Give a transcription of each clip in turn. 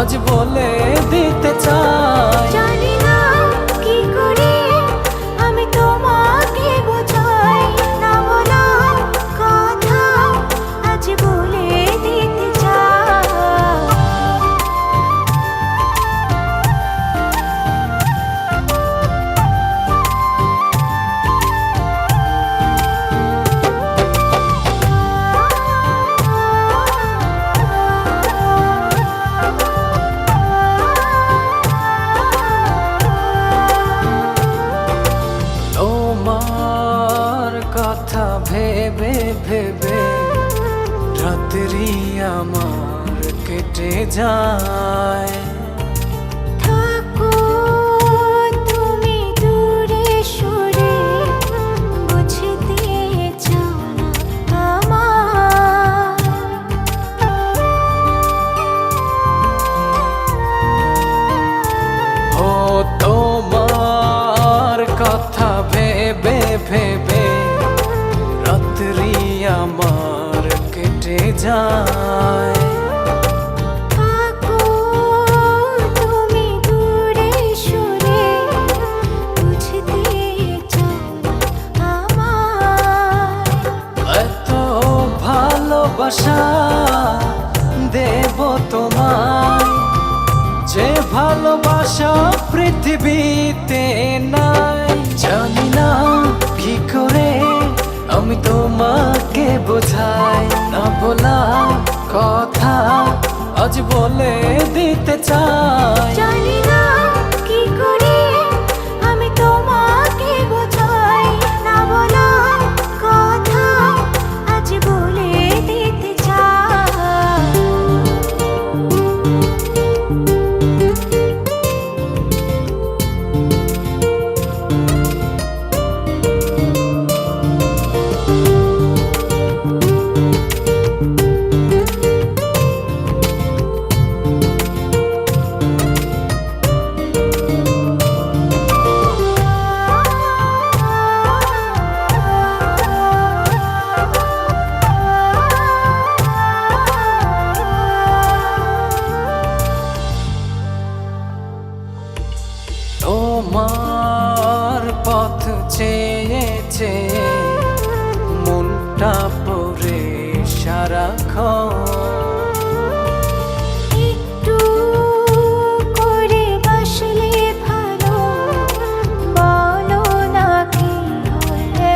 আজ বলে দিতে চাই। জানি না কি করে আমি তোমাকে বোঝাই, না বলা কথা আজ বলে দিতে চাই। তোমার কথা ভেবে ভেবে রাত্রি আমার কেটে যায়। থাকো তুমি দূরে সরে, বুঝতে চাও না আমার। ও তোমার কথা ভেবে ভেবে রাত্রি আমার কেটে যায়। থাকো তুমি দূরে সরে, বুঝতে চাও না আমার। এত ভালোবাসা দেব তোমায়, যে ভালোবাসা পৃথিবীতে নাই। জানি না কি করে আমি তোমাকে বোঝাই, না বলা কথা আজ বলে দিতে চাই। জানি না কি করে আমি তোমাকে বোঝাই, না বলা কথা আজ বলে দিতে চাই। তোমার পথ চেয়ে চেয়ে মনটা পড়ে সারাক্ষণ। একটু করে বাসলে ভালো, বলো না কি হলে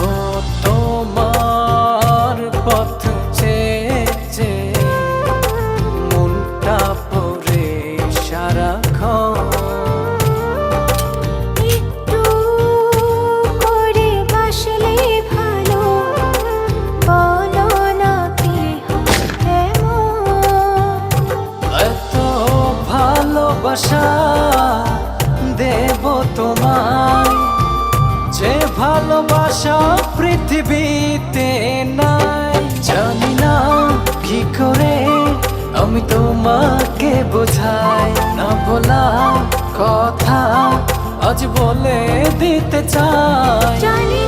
ও তোমার পথ চেয়ে চেয়ে মনটা পড়ে সারাক্ষণ। একটু করে বাসলে ভালো, বলো না কি হলে এত ভালোবাসা দেব তোমায়, যে ভালোবাসা পৃথিবীতে নাই। জানি না কি করে আমি তোমাকে বোঝাই, না বলা কথা আজ বলে দিতে চাই। জানি